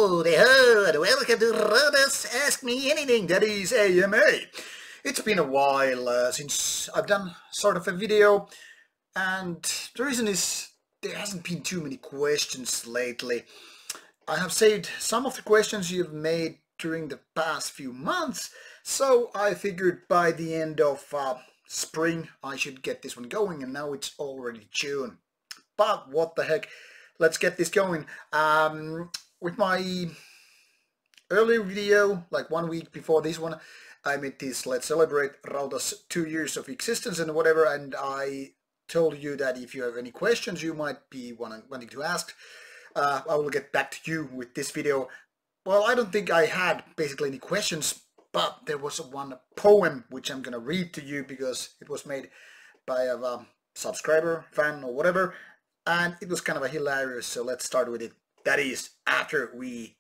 Howdy ho, and welcome to Rauta's Ask Me Anything, that is AMA. It's been a while since I've done sort of a video, and the reason is there hasn't been too many questions lately. I have saved some of the questions you've made during the past few months, so I figured by the end of spring I should get this one going, and now it's already June. But what the heck, let's get this going. With my earlier video, like 1 week before this one, I made this Let's Celebrate Rauta's 2 years of existence and whatever, and I told you that if you have any questions you might be wanting to ask, I will get back to you with this video. Well, I don't think I had basically any questions, but there was one poem which I'm gonna read to you because it was made by a subscriber, fan or whatever, and it was kind of a hilarious, so let's start with it. That is, after we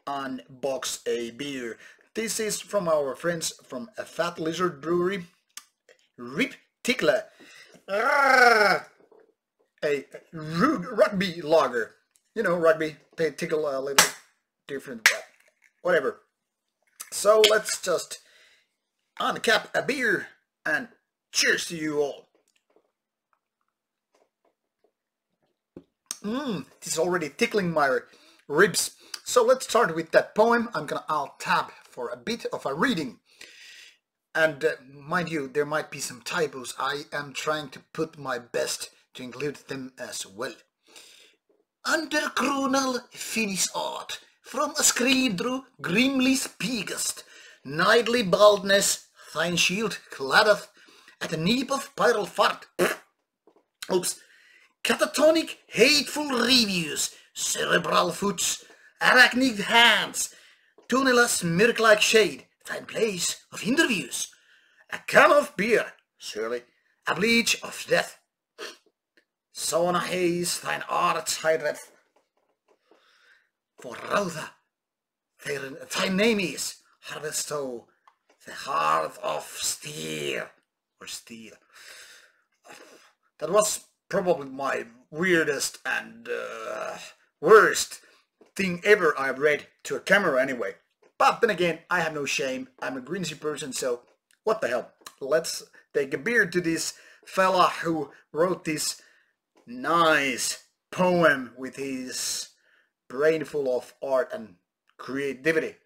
unbox a beer. This is from our friends from a Fat Lizard Brewery. Rip Tickler. A rugby lager. You know, rugby. They tickle a little different, but whatever. So let's just uncap a beer and cheers to you all. This is already tickling my ribs. So let's start with that poem. I'm gonna alt-tab for a bit of a reading. And mind you, there might be some typos. I am trying to put my best to include them as well. Underkronal Finnish art, from a screedru grimly speakest, nightly baldness, thine shield claddeth, at a neep of pyral fart. Oops. Catatonic, hateful reviews, cerebral foots, arachnid hands, tunnelous murk-like shade, thine place of interviews, a can of beer, surely, a bleach of death, sauna haze, thine art's hydreth, for Rauta, thy name is, Harvestow, the heart of steel, or steel. That was probably my weirdest and worst thing ever I've read to a camera anyway. But then again, I have no shame. I'm a greensy person, so what the hell. Let's take a beer to this fella who wrote this nice poem with his brain full of art and creativity.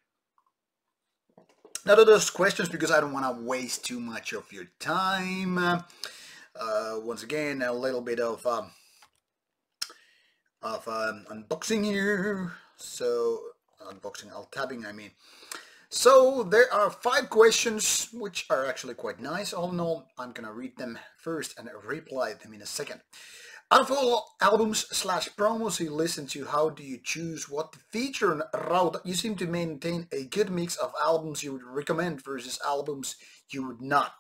Now to those questions, because I don't want to waste too much of your time. Once again, a little bit of unboxing here. So unboxing, alt-tabbing, I mean. So there are 5 questions, which are actually quite nice. All in all, I'm gonna read them first and reply them in a second. Out of all albums / promos you listen to, how do you choose what to feature on Rauta? You seem to maintain a good mix of albums you would recommend versus albums you would not.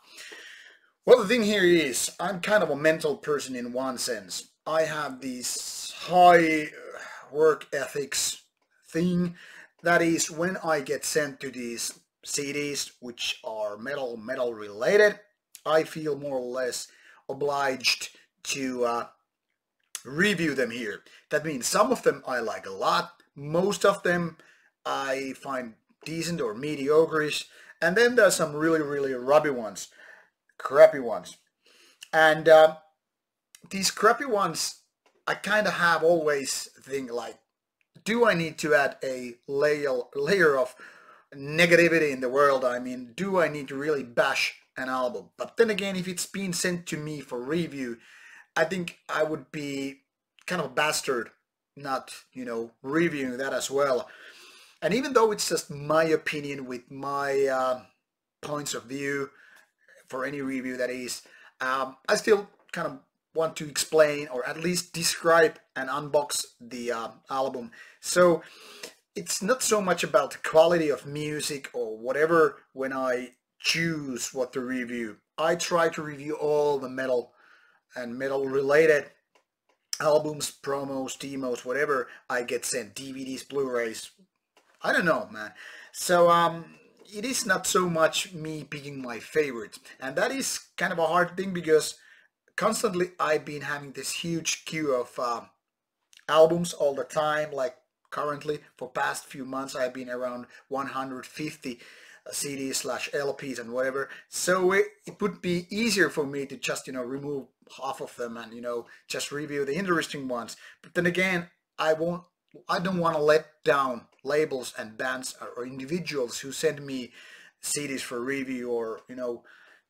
Well, the thing here is, I'm kind of a mental person in one sense. I have this high work ethics thing. That is, when I get sent to these CDs, which are metal related, I feel more or less obliged to review them here. That means some of them I like a lot, most of them I find decent or mediocre-ish, and then there's some really rubby ones. Crappy ones. And these crappy ones, I kind of have always think like, do I need to add a layer of negativity in the world? I mean, do I need to really bash an album? But then again, if it's been sent to me for review, I think I would be kind of a bastard not, reviewing that as well. And even though it's just my opinion with my points of view, for any review that is, I still kind of want to explain or at least describe and unbox the album. So it's not so much about the quality of music or whatever when I choose what to review. I try to review all the metal and metal related albums, promos, demos, whatever I get sent, DVDs, Blu-rays, I don't know, man. So it is not so much me picking my favorites, and that is kind of a hard thing because constantly I've been having this huge queue of albums all the time, like currently. For past few months I've been around 150 CDs slash LPs and whatever. So it would be easier for me to just, remove half of them and, just review the interesting ones. But then again, I don't want to let down labels and bands or individuals who send me CDs for review or,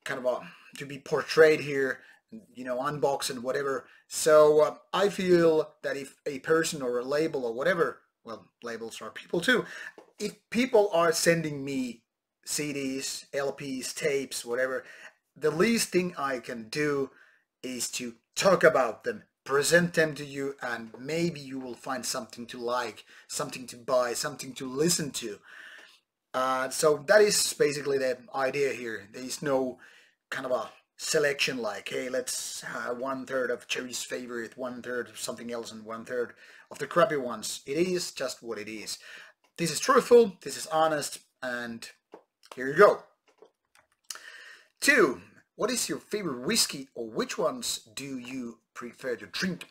kind of to be portrayed here, unbox and whatever. So I feel that if a person or a label or whatever, well, labels are people too, if people are sending me CDs, LPs, tapes, whatever, the least thing I can do is to talk about them, present them to you, and maybe you will find something to like, something to buy, something to listen to. So that is basically the idea here. There is no kind of a selection like, hey, let's have 1/3 of Cherry's favorite, 1/3 of something else, and 1/3 of the crappy ones. It is just what it is. This is truthful, this is honest, and here you go. 2. What is your favorite whiskey, or which ones do you prefer to drink?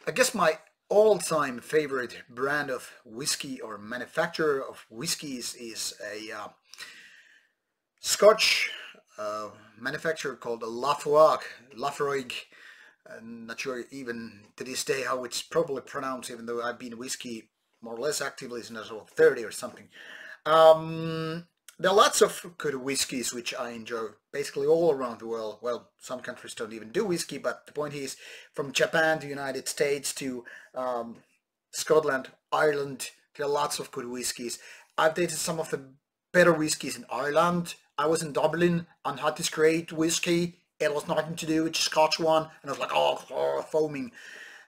I guess my all-time favorite brand of whiskey or manufacturer of whiskeys is a Scotch manufacturer called Laphroaig. I'm not sure even to this day how it's properly pronounced, even though I've been whiskey more or less actively since I was 30 or something. There are lots of good whiskies which I enjoy, basically all around the world. Well, some countries don't even do whiskey, but the point is, from Japan to United States to Scotland, Ireland, there are lots of good whiskies. I've tasted some of the better whiskies in Ireland. I was in Dublin and had this great whiskey. It was nothing to do with the Scotch one, and I was like, oh, foaming.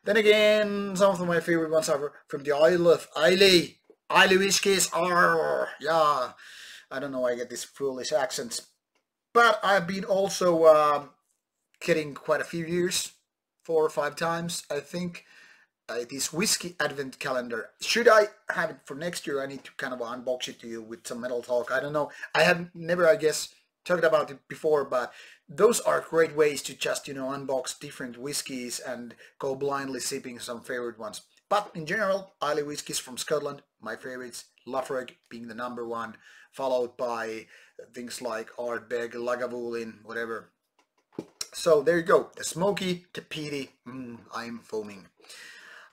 Then again, some of my favorite ones are from the Isle of Islay. Islay whiskies are, yeah. I don't know why I get these foolish accents. But I've been also getting quite a few years, 4 or 5 times, I think, this whiskey advent calendar. Should I have it for next year? I need to kind of unbox it to you with some metal talk. I don't know. I have never, I guess, talked about it before, but those are great ways to just, unbox different whiskeys and go blindly sipping some favorite ones. But in general, Islay whiskies from Scotland, my favorites, Laphroaig being the number one, followed by things like Ardbeg, Lagavulin, whatever. So there you go, the smoky, the peaty, I'm foaming.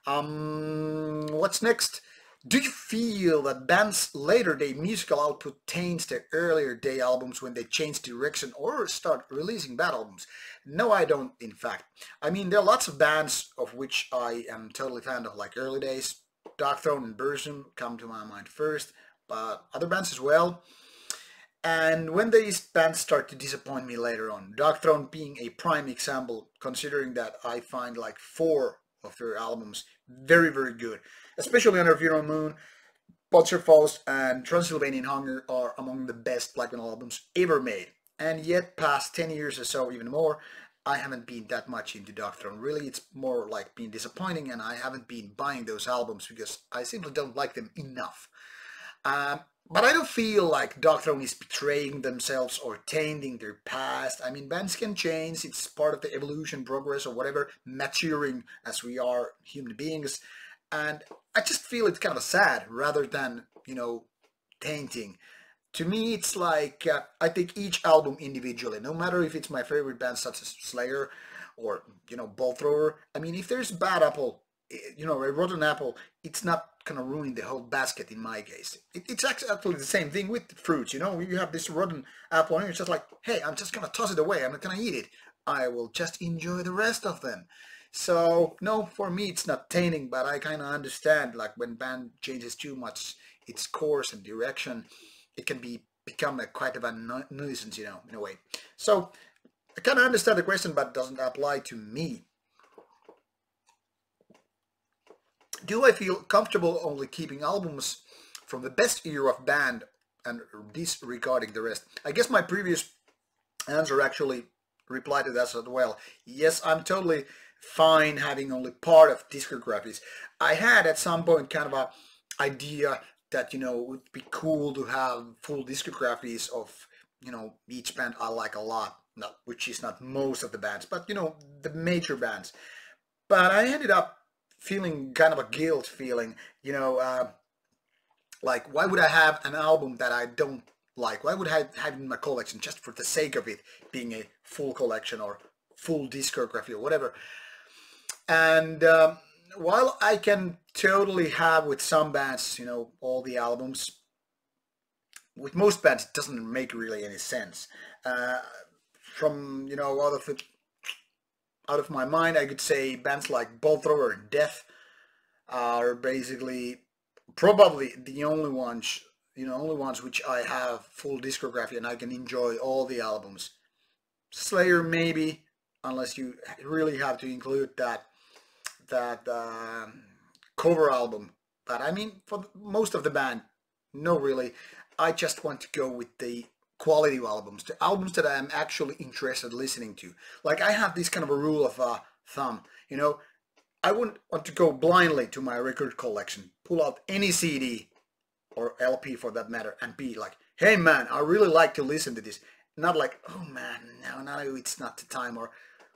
What's next? Do you feel that bands' later day musical output taints their earlier day albums when they change direction or start releasing bad albums? No, I don't, in fact. I mean, there are lots of bands of which I am totally fan of, like early days. Darkthrone and Burzum come to my mind first, but other bands as well. And when these bands start to disappoint me later on, Darkthrone being a prime example, considering that I find like 4 of their albums very, very good. Especially Under Funeral Moon, Panzerfaust and Transylvanian Hunger are among the best black metal albums ever made. And yet, past 10 years or so, even more, I haven't been that much into Darkthrone. Really, it's more like being disappointing, and I haven't been buying those albums because I simply don't like them enough. But I don't feel like Darkthrone is betraying themselves or tainting their past. I mean, bands can change. It's part of the evolution, progress, or whatever, maturing as we are human beings. And I just feel it's kind of sad rather than, tainting. To me, it's like I take each album individually, no matter if it's my favorite band such as Slayer or, Bolt Thrower. I mean, if there's a bad apple, a rotten apple, it's not going to ruin the whole basket in my case. It's actually the same thing with fruits, you have this rotten apple and you're just like, hey, I'm just going to toss it away. I'm not going to eat it. I will just enjoy the rest of them. So, no, for me it's not tainting, but I kind of understand, like, when band changes too much its course and direction, it can become quite of a nuisance, in a way. So, I kind of understand the question, but it doesn't apply to me. Do I feel comfortable only keeping albums from the best era of band and disregarding the rest? I guess my previous answer actually replied to that as well. Yes, I'm totally fine having only part of discographies. I had at some point kind of a idea that, it would be cool to have full discographies of, each band I like a lot, which is not most of the bands, but, the major bands. But I ended up feeling kind of a guilt feeling, Like, why would I have an album that I don't like? Why would I have it in my collection just for the sake of it being a full collection or full discography or whatever? And while I can totally have with some bands, all the albums, with most bands it doesn't make really any sense. Uh, from out of my mind, I could say bands like Bolt Thrower and Death are basically probably the only ones which I have full discography and I can enjoy all the albums. Slayer maybe, unless you really have to include that cover album. But I mean, for most of the band, no really. I just want to go with the quality albums, the albums that I'm actually interested listening to. Like I have this kind of a rule of thumb, I wouldn't want to go blindly to my record collection, pull out any CD or LP for that matter, and be like, hey man, I really like to listen to this. Not like, oh man, no, it's not the time, or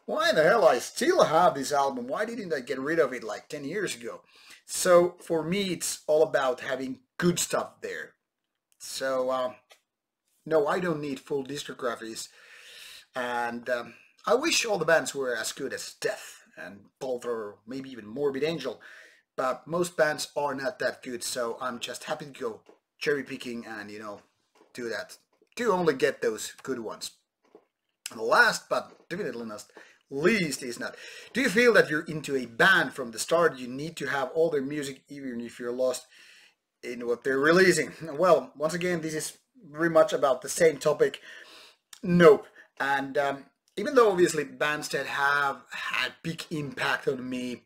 why the hell I still have this album? Why didn't I get rid of it like 10 years ago? So for me, it's all about having good stuff there. So no, I don't need full discographies, and I wish all the bands were as good as Death and Bolt or maybe even Morbid Angel, but most bands are not that good, so I'm just happy to go cherry picking and do that to only get those good ones. And the last but definitely not least is not, do you feel that you're into a band from the start? You need to have all their music even if you're lost in what they're releasing? Well, once again, this is very much about the same topic. Nope. And even though obviously bands that have had big impact on me,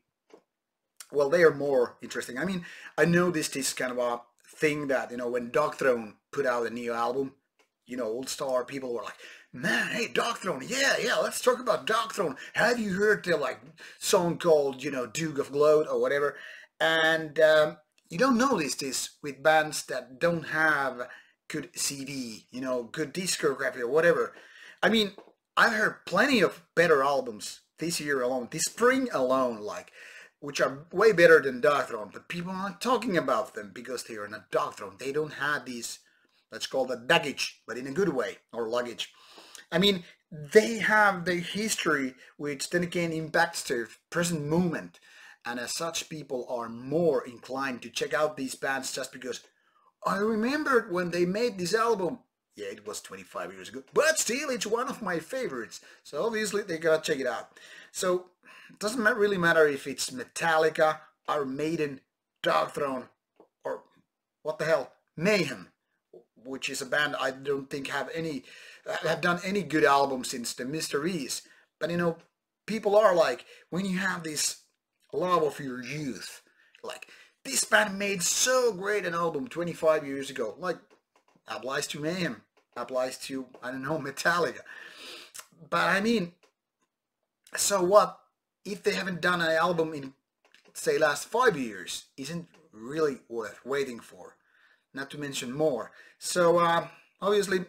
well, they are more interesting. I mean, I know this kind of a thing that, when Dog Throne put out a new album, Old Star people were like, man, hey, Dog Throne, yeah, let's talk about Dog Throne. Have you heard their song called, Duke of Gloat or whatever? And you don't notice this with bands that don't have good CD, good discography or whatever. I mean, I've heard plenty of better albums this year alone, this spring alone, which are way better than Dog Throne, but people aren't talking about them because they are not Dog Throne. They don't have these, let's call that baggage, but in a good way, or luggage. I mean, they have their history, which then again impacts their present moment. And as such, people are more inclined to check out these bands just because I remembered when they made this album. Yeah, it was 25 years ago, but still, it's one of my favorites. So obviously, they gotta check it out. So it doesn't really matter if it's Metallica, Iron Maiden, Dog Throne, or what the hell, Mayhem, which is a band I don't think have done any good albums since the Mysteries. But people are like, when you have this love of your youth, like this band made so great an album 25 years ago, like applies to Mayhem, applies to, I don't know, Metallica. But I mean, so what if they haven't done an album in, say, last 5 years? Isn't really worth waiting for, not to mention more. So obviously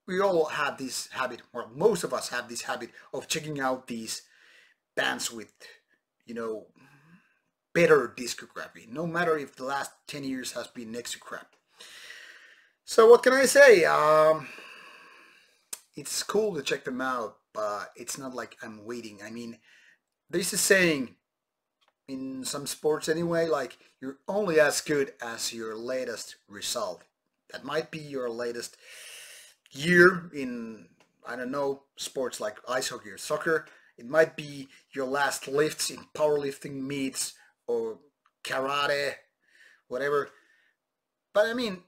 we all have this habit, or most of us have this habit of checking out these bands with better discography, no matter if the last 10 years has been next to crap. So what can I say? It's cool to check them out, but it's not like I'm waiting. I mean, there's a saying in some sports anyway, like you're only as good as your latest result. That might be your latest year in, I don't know, sports like ice hockey or soccer. It might be your last lifts in powerlifting meets or karate, whatever. But I mean,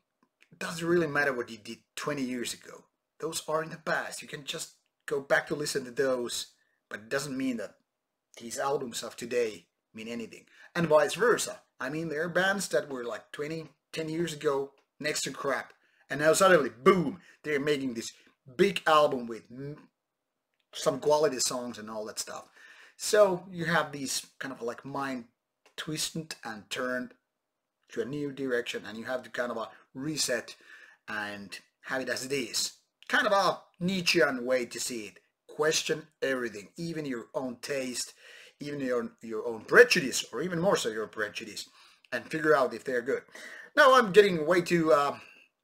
it doesn't really matter what you did 20 years ago. Those are in the past. You can just go back to listen to those, but it doesn't mean that these albums of today mean anything. And vice versa. I mean, there are bands that were like 10 years ago next to crap, and now suddenly, boom, they're making this big album with some quality songs and all that stuff. So you have these kind of like mind twisted and turned to a new direction, and you have to kind of reset and have it as it is. Kind of a Nietzschean way to see it. Question everything, even your own taste, even your own prejudice, or even more so your prejudice, and figure out if they're good. Now I'm getting way too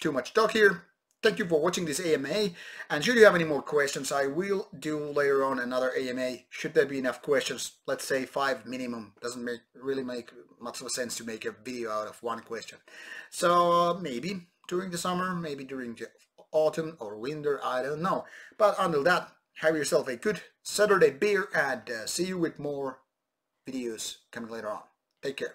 much talk here. Thank you for watching this AMA, and should you have any more questions, I will do later on another AMA. Should there be enough questions, let's say 5 minimum. Doesn't really make much of a sense to make a video out of one question. So maybe during the summer, maybe during the autumn or winter, I don't know. But until that, have yourself a good Saturday beer, and see you with more videos coming later on. Take care.